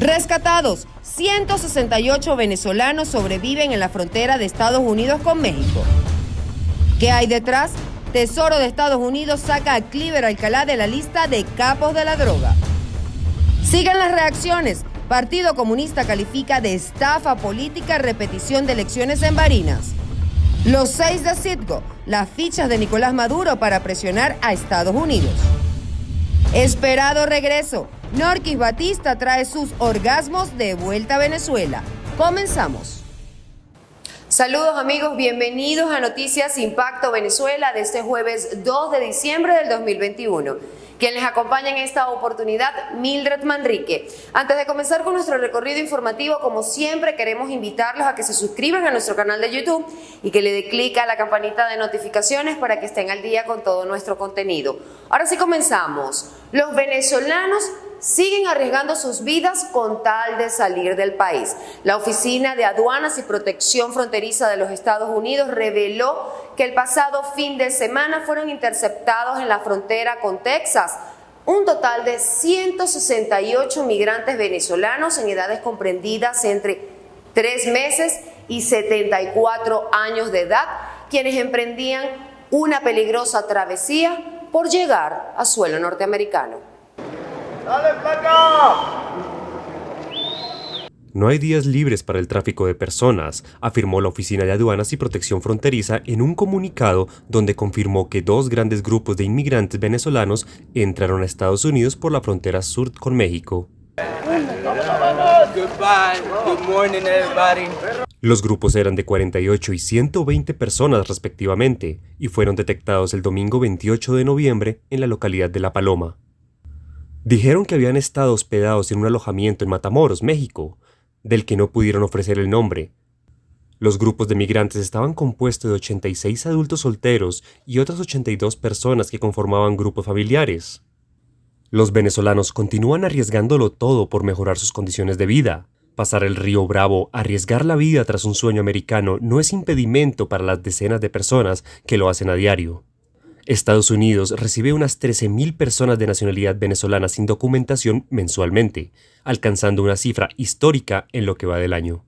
Rescatados, 168 venezolanos sobreviven en la frontera de Estados Unidos con México. ¿Qué hay detrás? Tesoro de Estados Unidos saca a Cliver Alcalá de la lista de capos de la droga. Siguen las reacciones. Partido Comunista califica de estafa política repetición de elecciones en Barinas. Los 6 de Citgo, las fichas de Nicolás Maduro para presionar a Estados Unidos. Esperado regreso. Norquis Batista trae sus orgasmos de vuelta a Venezuela. Comenzamos. Saludos amigos, bienvenidos a Noticias Impacto Venezuela de este jueves 2 de diciembre del 2021. Quien les acompaña en esta oportunidad, Mildred Manrique. Antes de comenzar con nuestro recorrido informativo, como siempre, queremos invitarlos a que se suscriban a nuestro canal de YouTube y que le dé clic a la campanita de notificaciones para que estén al día con todo nuestro contenido. Ahora sí comenzamos. Los venezolanos siguen arriesgando sus vidas con tal de salir del país. La Oficina de Aduanas y Protección Fronteriza de los Estados Unidos reveló que el pasado fin de semana fueron interceptados en la frontera con Texas un total de 168 migrantes venezolanos en edades comprendidas entre 3 meses y 74 años de edad, quienes emprendían una peligrosa travesía por llegar a suelo norteamericano. ¡Dale, flaca! No hay días libres para el tráfico de personas, afirmó la Oficina de Aduanas y Protección Fronteriza en un comunicado donde confirmó que 2 grandes grupos de inmigrantes venezolanos entraron a Estados Unidos por la frontera sur con México. Goodbye. Good morning, everybody. Los grupos eran de 48 y 120 personas respectivamente y fueron detectados el domingo 28 de noviembre en la localidad de La Paloma. Dijeron que habían estado hospedados en un alojamiento en Matamoros, México, del que no pudieron ofrecer el nombre. Los grupos de migrantes estaban compuestos de 86 adultos solteros y otras 82 personas que conformaban grupos familiares. Los venezolanos continúan arriesgándolo todo por mejorar sus condiciones de vida. Pasar el río Bravo, arriesgar la vida tras un sueño americano no es impedimento para las decenas de personas que lo hacen a diario. Estados Unidos recibe unas 13.000 personas de nacionalidad venezolana sin documentación mensualmente, alcanzando una cifra histórica en lo que va del año.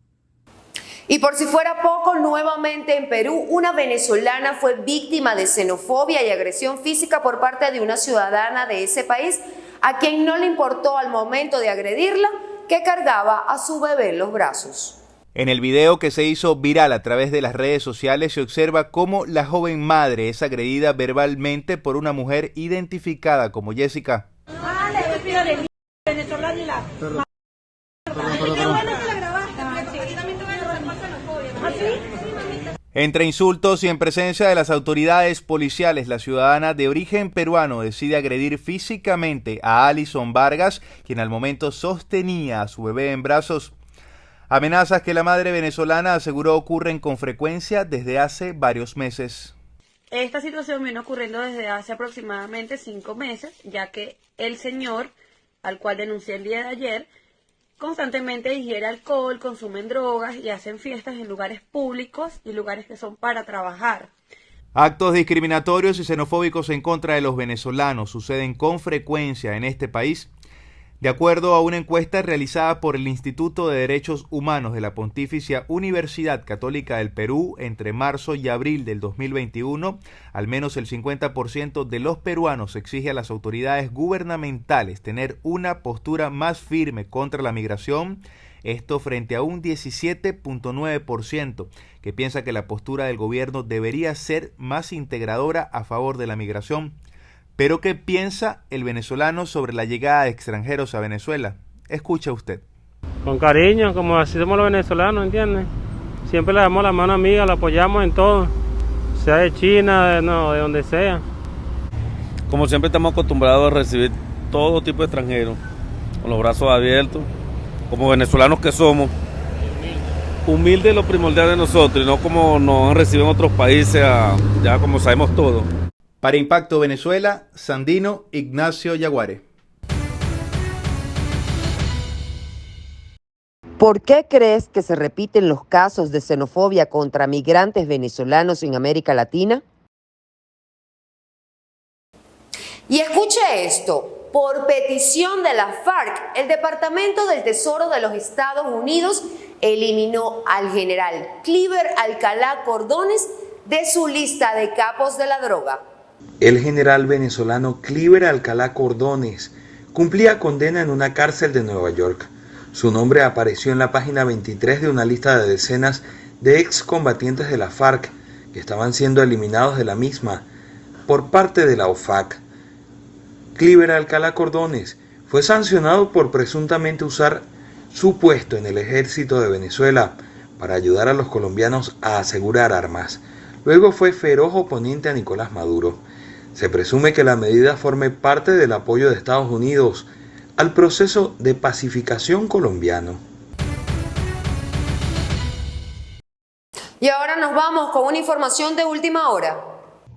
Y por si fuera poco, nuevamente en Perú, una venezolana fue víctima de xenofobia y agresión física por parte de una ciudadana de ese país, a quien no le importó al momento de agredirla que cargaba a su bebé en los brazos. En el video que se hizo viral a través de las redes sociales se observa cómo la joven madre es agredida verbalmente por una mujer identificada como Jessica. Entre insultos y en presencia de las autoridades policiales, la ciudadana de origen peruano decide agredir físicamente a Alison Vargas, quien al momento sostenía a su bebé en brazos. Amenazas que la madre venezolana aseguró ocurren con frecuencia desde hace varios meses. Esta situación viene ocurriendo desde hace aproximadamente 5 meses, ya que el señor, al cual denuncié el día de ayer, constantemente ingiere alcohol, consumen drogas y hacen fiestas en lugares públicos y lugares que son para trabajar. Actos discriminatorios y xenofóbicos en contra de los venezolanos suceden con frecuencia en este país. De acuerdo a una encuesta realizada por el Instituto de Derechos Humanos de la Pontificia Universidad Católica del Perú entre marzo y abril del 2021, al menos el 50% de los peruanos exige a las autoridades gubernamentales tener una postura más firme contra la migración, esto frente a un 17.9% que piensa que la postura del gobierno debería ser más integradora a favor de la migración. Pero ¿qué piensa el venezolano sobre la llegada de extranjeros a Venezuela? Escucha usted. Con cariño, como así somos los venezolanos, ¿entiendes? Siempre le damos la mano amiga, la apoyamos en todo, sea de China, de donde sea. Como siempre estamos acostumbrados a recibir todo tipo de extranjeros, con los brazos abiertos, como venezolanos que somos. Humilde es lo primordial de nosotros, y no como nos reciben otros países, ya como sabemos todo. Para Impacto Venezuela, Sandino Ignacio Yaguare. ¿Por qué crees que se repiten los casos de xenofobia contra migrantes venezolanos en América Latina? Y escuche esto, Por petición de la FARC, el Departamento del Tesoro de los Estados Unidos eliminó al general Cliver Alcalá Cordones de su lista de capos de la droga. El general venezolano Cliver Alcalá Cordones cumplía condena en una cárcel de Nueva York. Su nombre apareció en la página 23 de una lista de decenas de excombatientes de la FARC que estaban siendo eliminados de la misma por parte de la OFAC. Cliver Alcalá Cordones fue sancionado por presuntamente usar su puesto en el ejército de Venezuela para ayudar a los colombianos a asegurar armas. Luego fue feroz oponente a Nicolás Maduro. Se presume que la medida forme parte del apoyo de Estados Unidos al proceso de pacificación colombiano. Y ahora nos vamos con una información de última hora.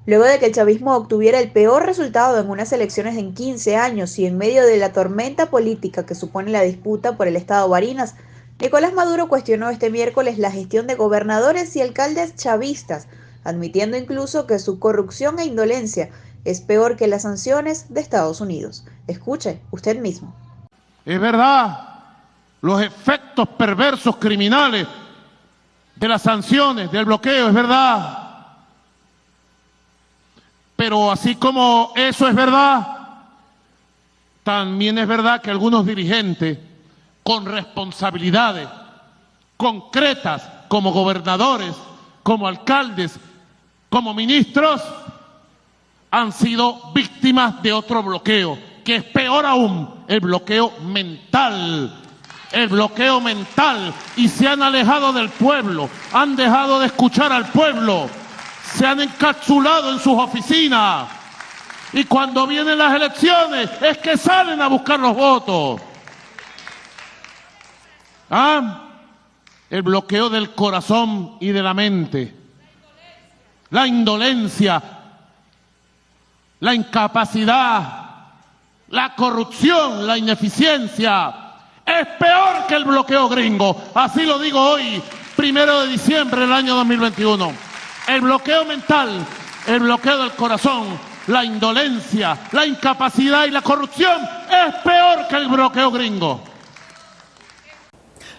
Luego de que el chavismo obtuviera el peor resultado en unas elecciones en 15 años y en medio de la tormenta política que supone la disputa por el estado Barinas, Nicolás Maduro cuestionó este miércoles la gestión de gobernadores y alcaldes chavistas, admitiendo incluso que su corrupción e indolencia es peor que las sanciones de Estados Unidos. Escuche usted mismo. Es verdad, los efectos perversos criminales de las sanciones, del bloqueo, es verdad. Pero así como eso es verdad, también es verdad que algunos dirigentes con responsabilidades concretas como gobernadores, como alcaldes, como ministros, han sido víctimas de otro bloqueo, que es peor aún, el bloqueo mental. El bloqueo mental, y se han alejado del pueblo, han dejado de escuchar al pueblo, se han encapsulado en sus oficinas, y cuando vienen las elecciones es que salen a buscar los votos. El bloqueo del corazón y de la mente, la indolencia, la incapacidad, la corrupción, la ineficiencia, es peor que el bloqueo gringo. Así lo digo hoy, 1 de diciembre del año 2021. El bloqueo mental, el bloqueo del corazón, la indolencia, la incapacidad y la corrupción es peor que el bloqueo gringo.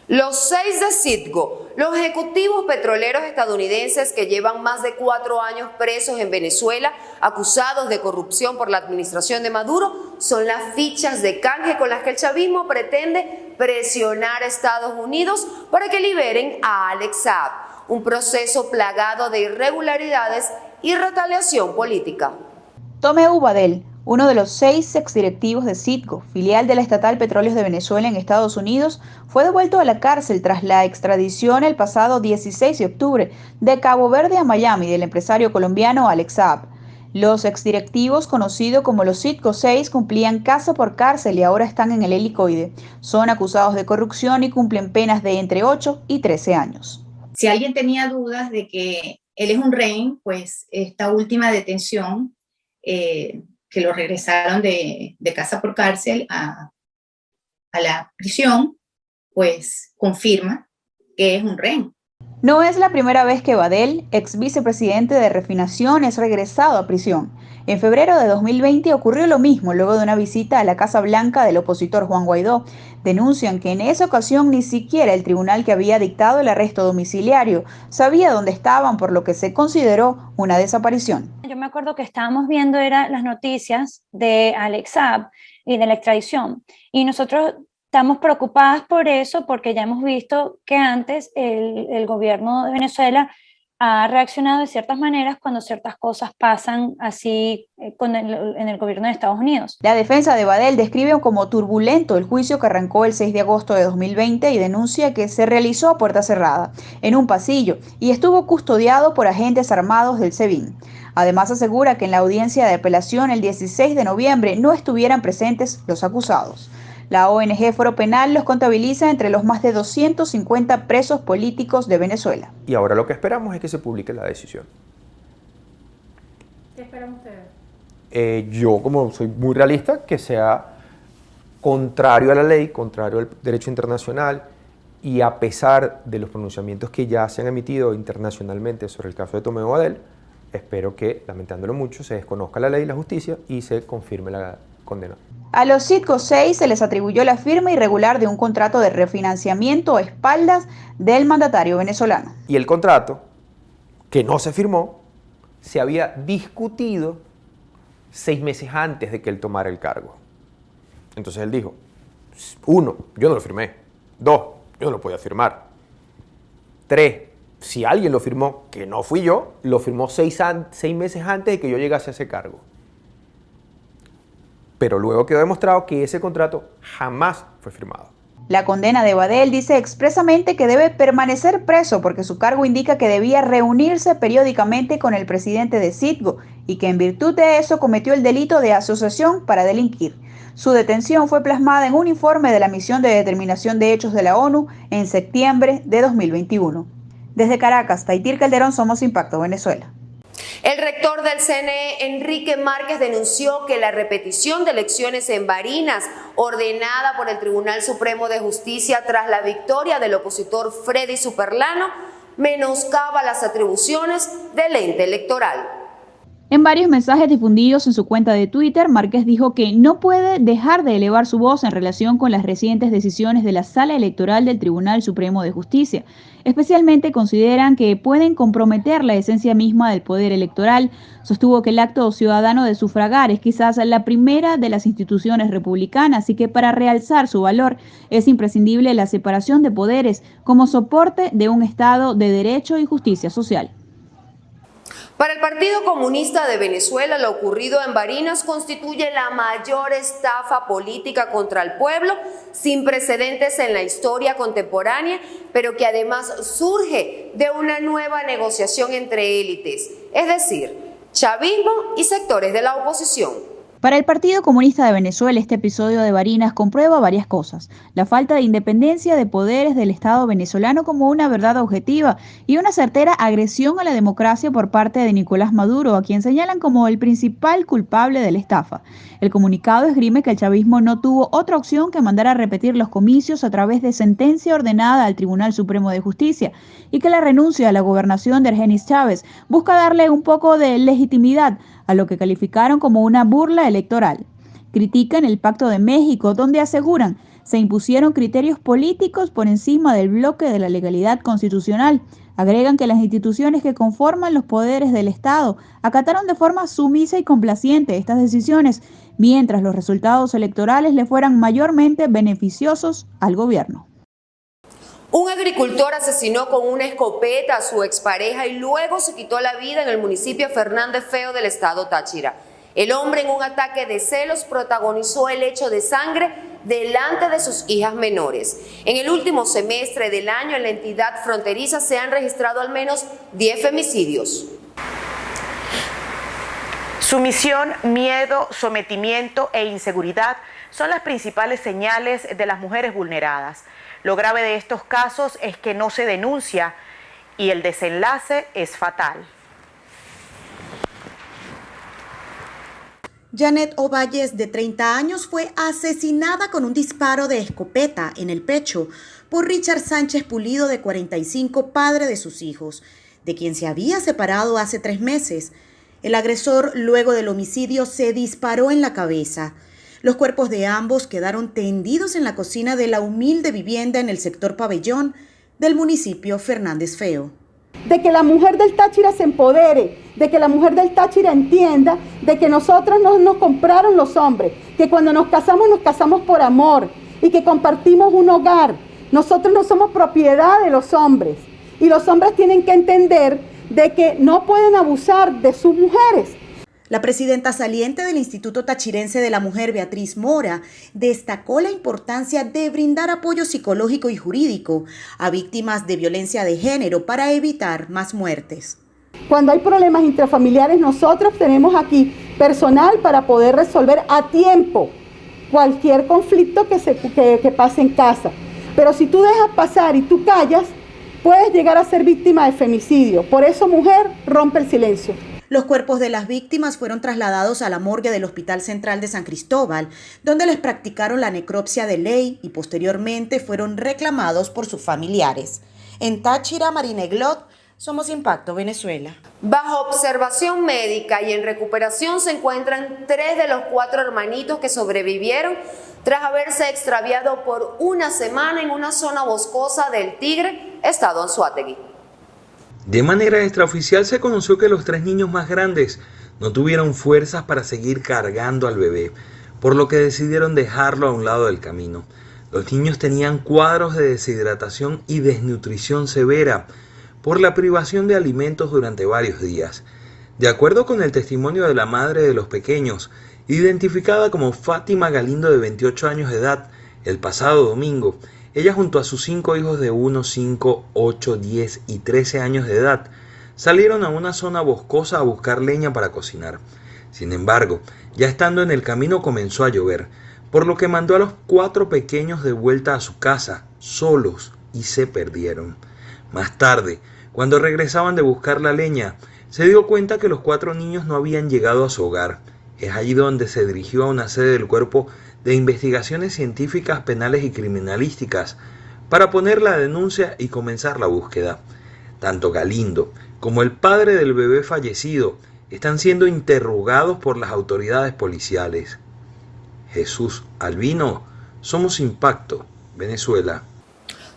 Los 6 de Citgo, los ejecutivos petroleros estadounidenses que llevan más de 4 años presos en Venezuela, acusados de corrupción por la administración de Maduro, son las fichas de canje con las que el chavismo pretende presionar a Estados Unidos para que liberen a Alex Saab, un proceso plagado de irregularidades y retaliación política. Tomeu Badel, uno de los 6 exdirectivos de Citgo, filial de la estatal Petróleos de Venezuela en Estados Unidos, fue devuelto a la cárcel tras la extradición el pasado 16 de octubre de Cabo Verde a Miami del empresario colombiano Alex Saab. Los exdirectivos, conocidos como los Citgo 6, cumplían casa por cárcel y ahora están en el helicoide. Son acusados de corrupción y cumplen penas de entre 8 y 13 años. Si alguien tenía dudas de que él es un rehén, pues esta última detención que lo regresaron de casa por cárcel a la prisión, pues confirma que es un rehén. No es la primera vez que Badel, ex vicepresidente de Refinación, es regresado a prisión. En febrero de 2020 ocurrió lo mismo luego de una visita a la Casa Blanca del opositor Juan Guaidó. Denuncian que en esa ocasión ni siquiera el tribunal que había dictado el arresto domiciliario sabía dónde estaban, por lo que se consideró una desaparición. Yo me acuerdo que estábamos viendo las noticias de Alex Saab y de la extradición, y nosotros estamos preocupadas por eso porque ya hemos visto que antes el gobierno de Venezuela ha reaccionado de ciertas maneras cuando ciertas cosas pasan así en el gobierno de Estados Unidos. La defensa de Badel describe como turbulento el juicio que arrancó el 6 de agosto de 2020 y denuncia que se realizó a puerta cerrada, en un pasillo, y estuvo custodiado por agentes armados del SEBIN. Además asegura que en la audiencia de apelación el 16 de noviembre no estuvieran presentes los acusados. La ONG Foro Penal los contabiliza entre los más de 250 presos políticos de Venezuela. Y ahora lo que esperamos es que se publique la decisión. ¿Qué esperan ustedes? Yo, como soy muy realista, que sea contrario a la ley, contrario al derecho internacional, y a pesar de los pronunciamientos que ya se han emitido internacionalmente sobre el caso de Tomeu Badel, espero que, lamentándolo mucho, se desconozca la ley y la justicia y se confirme condenado. A los Citgo 6 se les atribuyó la firma irregular de un contrato de refinanciamiento a espaldas del mandatario venezolano. Y el contrato, que no se firmó, se había discutido 6 meses antes de que él tomara el cargo. Entonces él dijo, 1, yo no lo firmé. 2, yo no lo podía firmar. 3, si alguien lo firmó, que no fui yo, lo firmó 6 meses antes de que yo llegase a ese cargo. Pero luego quedó demostrado que ese contrato jamás fue firmado. La condena de Badel dice expresamente que debe permanecer preso porque su cargo indica que debía reunirse periódicamente con el presidente de Citgo y que en virtud de eso cometió el delito de asociación para delinquir. Su detención fue plasmada en un informe de la Misión de Determinación de Hechos de la ONU en septiembre de 2021. Desde Caracas, Taitir Calderón, Somos Impacto Venezuela. El rector del CNE, Enrique Márquez, denunció que la repetición de elecciones en Barinas, ordenada por el Tribunal Supremo de Justicia tras la victoria del opositor Freddy Superlano, menoscaba las atribuciones del ente electoral. En varios mensajes difundidos en su cuenta de Twitter, Márquez dijo que no puede dejar de elevar su voz en relación con las recientes decisiones de la Sala Electoral del Tribunal Supremo de Justicia. Especialmente consideran que pueden comprometer la esencia misma del poder electoral. Sostuvo que el acto ciudadano de sufragar es quizás la primera de las instituciones republicanas y que para realzar su valor es imprescindible la separación de poderes como soporte de un Estado de derecho y justicia social. Para el Partido Comunista de Venezuela, lo ocurrido en Barinas constituye la mayor estafa política contra el pueblo, sin precedentes en la historia contemporánea, pero que además surge de una nueva negociación entre élites, es decir, chavismo y sectores de la oposición. Para el Partido Comunista de Venezuela, este episodio de Barinas comprueba varias cosas: la falta de independencia de poderes del Estado venezolano como una verdad objetiva y una certera agresión a la democracia por parte de Nicolás Maduro, a quien señalan como el principal culpable de la estafa. El comunicado esgrime que el chavismo no tuvo otra opción que mandar a repetir los comicios a través de sentencia ordenada al Tribunal Supremo de Justicia y que la renuncia a la gobernación de Argenis Chávez busca darle un poco de legitimidad a lo que calificaron como una burla electoral. Critican el Pacto de México, donde aseguran se impusieron criterios políticos por encima del bloque de la legalidad constitucional. Agregan que las instituciones que conforman los poderes del Estado acataron de forma sumisa y complaciente estas decisiones, mientras los resultados electorales le fueran mayormente beneficiosos al gobierno. Un agricultor asesinó con una escopeta a su expareja y luego se quitó la vida en el municipio Fernández Feo del estado Táchira. El hombre, en un ataque de celos, protagonizó el hecho de sangre delante de sus hijas menores. En el último semestre del año, en la entidad fronteriza se han registrado al menos 10 femicidios. Sumisión, miedo, sometimiento e inseguridad son las principales señales de las mujeres vulneradas. Lo grave de estos casos es que no se denuncia y el desenlace es fatal. Janet Ovalles, de 30 años, fue asesinada con un disparo de escopeta en el pecho por Richard Sánchez Pulido, de 45, padre de sus hijos, de quien se había separado hace 3 meses. El agresor, luego del homicidio, se disparó en la cabeza. Los cuerpos de ambos quedaron tendidos en la cocina de la humilde vivienda en el sector Pabellón del municipio Fernández Feo. De que la mujer del Táchira se empodere, de que la mujer del Táchira entienda de que nosotros no nos compraron los hombres, que cuando nos casamos por amor y que compartimos un hogar. Nosotros no somos propiedad de los hombres y los hombres tienen que entender de que no pueden abusar de sus mujeres. La presidenta saliente del Instituto Tachirense de la Mujer, Beatriz Mora, destacó la importancia de brindar apoyo psicológico y jurídico a víctimas de violencia de género para evitar más muertes. Cuando hay problemas intrafamiliares, nosotros tenemos aquí personal para poder resolver a tiempo cualquier conflicto que pase en casa. Pero si tú dejas pasar y tú callas, puedes llegar a ser víctima de femicidio. Por eso, mujer, rompe el silencio. Los cuerpos de las víctimas fueron trasladados a la morgue del Hospital Central de San Cristóbal, donde les practicaron la necropsia de ley y posteriormente fueron reclamados por sus familiares. En Táchira, Marina Eglot, Somos Impacto Venezuela. Bajo observación médica y en recuperación se encuentran 3 de los 4 hermanitos que sobrevivieron tras haberse extraviado por una semana en una zona boscosa del Tigre, estado Anzoátegui. De manera extraoficial se conoció que los 3 niños más grandes no tuvieron fuerzas para seguir cargando al bebé, por lo que decidieron dejarlo a un lado del camino. Los niños tenían cuadros de deshidratación y desnutrición severa por la privación de alimentos durante varios días. De acuerdo con el testimonio de la madre de los pequeños, identificada como Fátima Galindo de 28 años de edad, el pasado domingo, ella junto a sus 5 hijos de 1, 5, 8, 10 y 13 años de edad, salieron a una zona boscosa a buscar leña para cocinar. Sin embargo, ya estando en el camino comenzó a llover, por lo que mandó a los 4 pequeños de vuelta a su casa, solos, y se perdieron. Más tarde, cuando regresaban de buscar la leña, se dio cuenta que los 4 niños no habían llegado a su hogar. Es allí donde se dirigió a una sede del Cuerpo de Investigaciones Científicas, Penales y Criminalísticas para poner la denuncia y comenzar la búsqueda. Tanto Galindo como el padre del bebé fallecido están siendo interrogados por las autoridades policiales. Jesús Albino, Somos Impacto, Venezuela.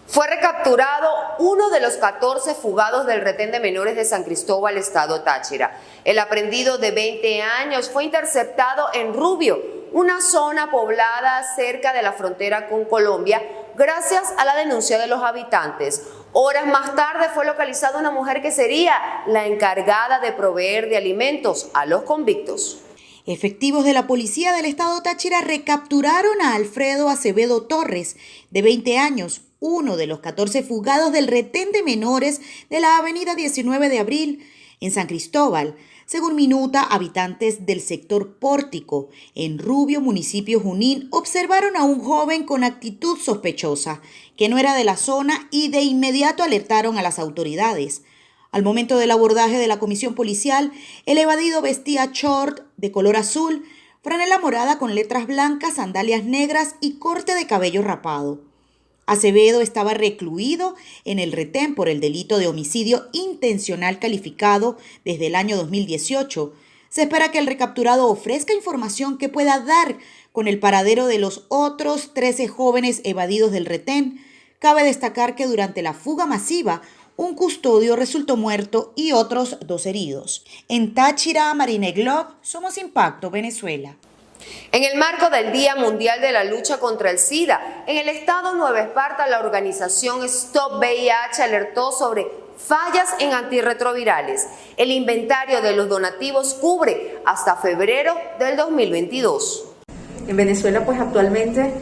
Fue recapturado uno de los 14 fugados del retén de menores de San Cristóbal, estado Táchira. El aprendido de 20 años fue interceptado en Rubio, una zona poblada cerca de la frontera con Colombia, gracias a la denuncia de los habitantes. Horas más tarde fue localizada una mujer que sería la encargada de proveer de alimentos a los convictos. Efectivos de la policía del estado Táchira recapturaron a Alfredo Acevedo Torres, de 20 años, uno de los 14 fugados del retén de menores de la avenida 19 de Abril, en San Cristóbal. Según minuta, habitantes del sector Pórtico, en Rubio, municipio Junín, observaron a un joven con actitud sospechosa, que no era de la zona, y de inmediato alertaron a las autoridades. Al momento del abordaje de la comisión policial, el evadido vestía short de color azul, franela morada con letras blancas, sandalias negras y corte de cabello rapado. Acevedo estaba recluido en el retén por el delito de homicidio intencional calificado desde el año 2018. Se espera que el recapturado ofrezca información que pueda dar con el paradero de los otros 13 jóvenes evadidos del retén. Cabe destacar que durante la fuga masiva, un custodio resultó muerto y otros 2 heridos. En Táchira, Marine Glob, Somos Impacto, Venezuela. En el marco del Día Mundial de la Lucha contra el SIDA, en el estado Nueva Esparta, la organización Stop VIH alertó sobre fallas en antirretrovirales. El inventario de los donativos cubre hasta febrero del 2022. En Venezuela, pues actualmente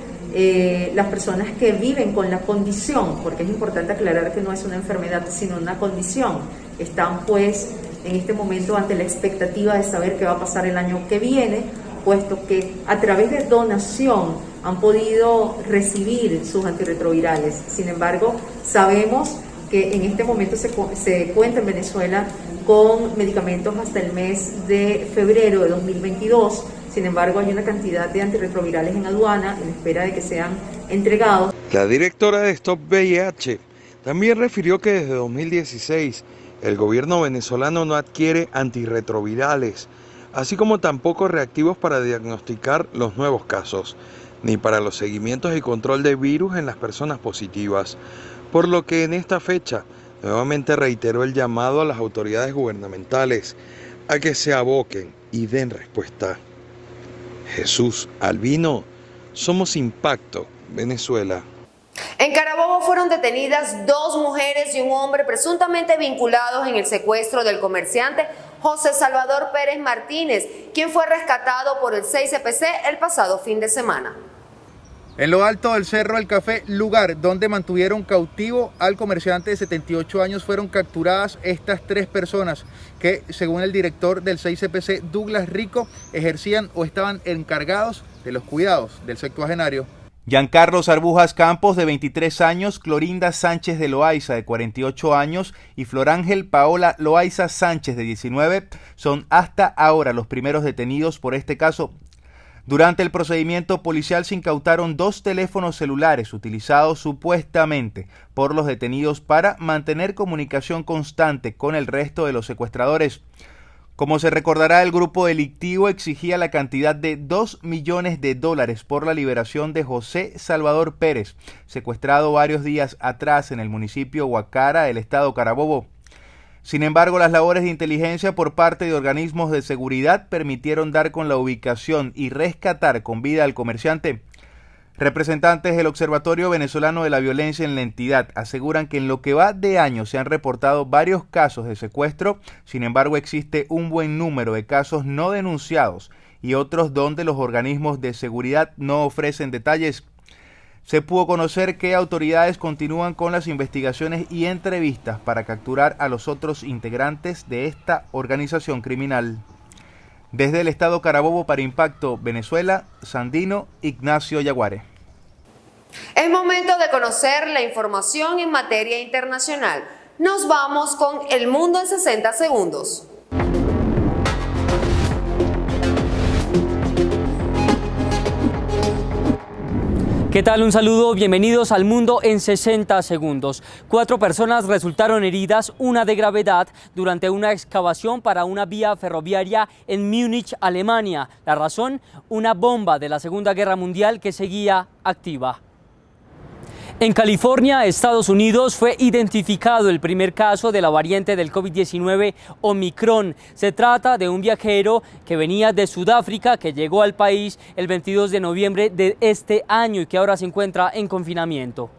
las personas que viven con la condición, porque es importante aclarar que no es una enfermedad, sino una condición, están pues en este momento ante la expectativa de saber qué va a pasar el año que viene, puesto que a través de donación han podido recibir sus antirretrovirales. Sin embargo, sabemos que en este momento se cuenta en Venezuela con medicamentos hasta el mes de febrero de 2022. Sin embargo, hay una cantidad de antirretrovirales en aduana en espera de que sean entregados. La directora de Stop VIH también refirió que desde 2016 el gobierno venezolano no adquiere antirretrovirales, así como tampoco reactivos para diagnosticar los nuevos casos, ni para los seguimientos y control de virus en las personas positivas, por lo que en esta fecha nuevamente reiteró el llamado a las autoridades gubernamentales a que se aboquen y den respuesta. Jesús Albino, Somos Impacto, Venezuela. En Carabobo fueron detenidas 2 mujeres y un hombre presuntamente vinculados en el secuestro del comerciante José Salvador Pérez Martínez, quien fue rescatado por el 6CPC el pasado fin de semana. En lo alto del Cerro del Café, lugar donde mantuvieron cautivo al comerciante de 78 años, fueron capturadas estas 3 personas que, según el director del 6CPC, Douglas Rico, ejercían o estaban encargados de los cuidados del septuagenario. Giancarlos Arbujas Campos, de 23 años, Clorinda Sánchez de Loaiza, de 48 años, y Florángel Paola Loaiza Sánchez, de 19, son hasta ahora los primeros detenidos por este caso. Durante el procedimiento policial se incautaron 2 teléfonos celulares utilizados supuestamente por los detenidos para mantener comunicación constante con el resto de los secuestradores. Como se recordará, el grupo delictivo exigía la cantidad de $2 millones por la liberación de José Salvador Pérez, secuestrado varios días atrás en el municipio Guacara del estado Carabobo. Sin embargo, las labores de inteligencia por parte de organismos de seguridad permitieron dar con la ubicación y rescatar con vida al comerciante. Representantes del Observatorio Venezolano de la Violencia en la entidad aseguran que en lo que va de año se han reportado varios casos de secuestro, sin embargo existe un buen número de casos no denunciados y otros donde los organismos de seguridad no ofrecen detalles. Se pudo conocer que autoridades continúan con las investigaciones y entrevistas para capturar a los otros integrantes de esta organización criminal. Desde el estado Carabobo para Impacto Venezuela, Sandino Ignacio Yaguare. Es momento de conocer la información en materia internacional. Nos vamos con El Mundo en 60 segundos. ¿Qué tal? Un saludo, bienvenidos al Mundo en 60 segundos. 4 personas resultaron heridas, una de gravedad, durante una excavación para una vía ferroviaria en Múnich, Alemania. La razón, una bomba de la Segunda Guerra Mundial que seguía activa. En California, Estados Unidos, fue identificado el primer caso de la variante del COVID-19 Omicron. Se trata de un viajero que venía de Sudáfrica, que llegó al país el 22 de noviembre de este año y que ahora se encuentra en confinamiento.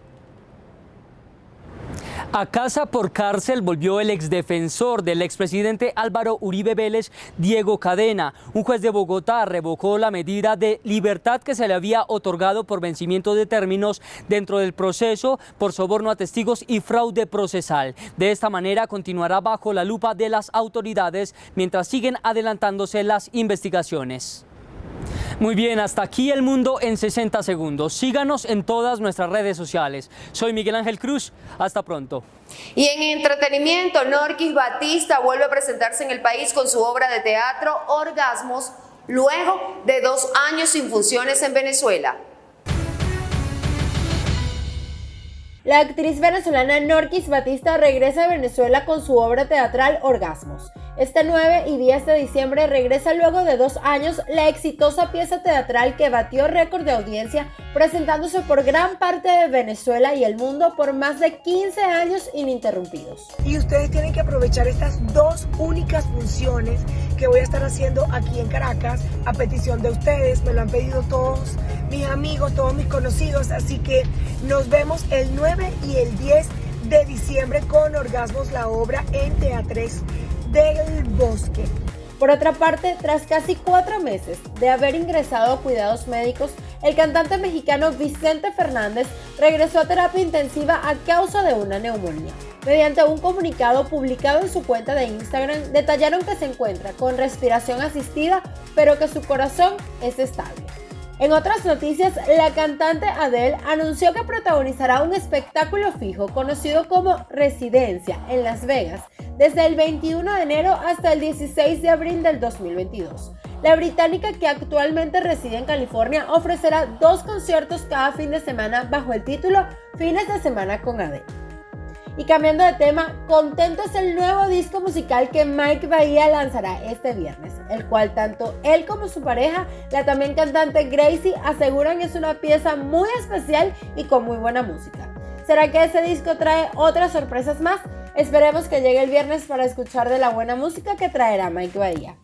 A casa por cárcel volvió el exdefensor del expresidente Álvaro Uribe Vélez, Diego Cadena. Un juez de Bogotá revocó la medida de libertad que se le había otorgado por vencimiento de términos dentro del proceso por soborno a testigos y fraude procesal. De esta manera continuará bajo la lupa de las autoridades mientras siguen adelantándose las investigaciones. Muy bien, hasta aquí El Mundo en 60 segundos. Síganos en todas nuestras redes sociales. Soy Miguel Ángel Cruz. Hasta pronto. Y en entretenimiento, Norquis Batista vuelve a presentarse en el país con su obra de teatro Orgasmos, luego de 2 años sin funciones en Venezuela. La actriz venezolana Norquis Batista regresa a Venezuela con su obra teatral Orgasmos. Este 9 y 10 de diciembre regresa luego de 2 años la exitosa pieza teatral que batió récord de audiencia, presentándose por gran parte de Venezuela y el mundo por más de 15 años ininterrumpidos. Y ustedes tienen que aprovechar estas 2 únicas funciones que voy a estar haciendo aquí en Caracas a petición de ustedes. Me lo han pedido todos mis amigos, todos mis conocidos, así que nos vemos el 9 y el 10 de diciembre con Orgasmos, la obra en Teatres del Bosque. Por otra parte, tras casi 4 meses de haber ingresado a cuidados médicos, el cantante mexicano Vicente Fernández regresó a terapia intensiva a causa de una neumonía. Mediante un comunicado publicado en su cuenta de Instagram, detallaron que se encuentra con respiración asistida, pero que su corazón es estable. En otras noticias, la cantante Adele anunció que protagonizará un espectáculo fijo conocido como Residencia en Las Vegas desde el 21 de enero hasta el 16 de abril del 2022. La británica, que actualmente reside en California, ofrecerá 2 conciertos cada fin de semana bajo el título Fines de Semana con Adele. Y cambiando de tema, Contento es el nuevo disco musical que Mike Bahía lanzará este viernes, el cual tanto él como su pareja, la también cantante Gracie, aseguran es una pieza muy especial y con muy buena música. ¿Será que ese disco trae otras sorpresas más? Esperemos que llegue el viernes para escuchar de la buena música que traerá Mike Bahía.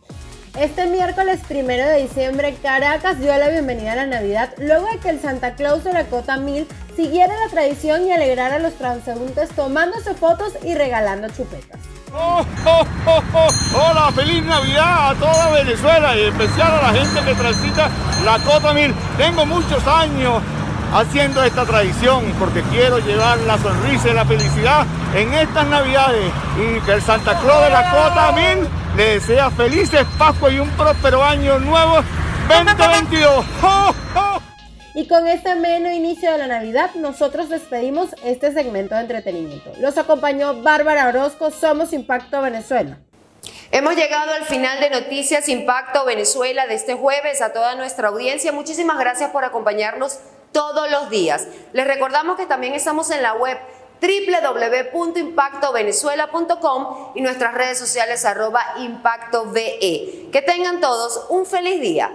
Este miércoles 1 de diciembre, Caracas dio la bienvenida a la Navidad luego de que el Santa Claus de la Cota 1000 siguiera la tradición y alegrara a los transeúntes tomándose fotos y regalando chupetas. ¡Oh, oh, oh, oh! ¡Hola! ¡Feliz Navidad a toda Venezuela y en especial a la gente que transita la Cota 1000! Tengo muchos años haciendo esta tradición porque quiero llevar la sonrisa y la felicidad en estas Navidades y que el Santa Claus de la Cota 1000 le desea felices Pascua y un próspero año nuevo 2022. ¡Oh, oh! Y con este ameno inicio de la Navidad, nosotros despedimos este segmento de entretenimiento. Los acompañó Bárbara Orozco, somos Impacto Venezuela. Hemos llegado al final de Noticias Impacto Venezuela de este jueves. A toda nuestra audiencia, muchísimas gracias por acompañarnos todos los días. Les recordamos que también estamos en la web www.impactovenezuela.com y nuestras redes sociales @ImpactoVE. Que tengan todos un feliz día.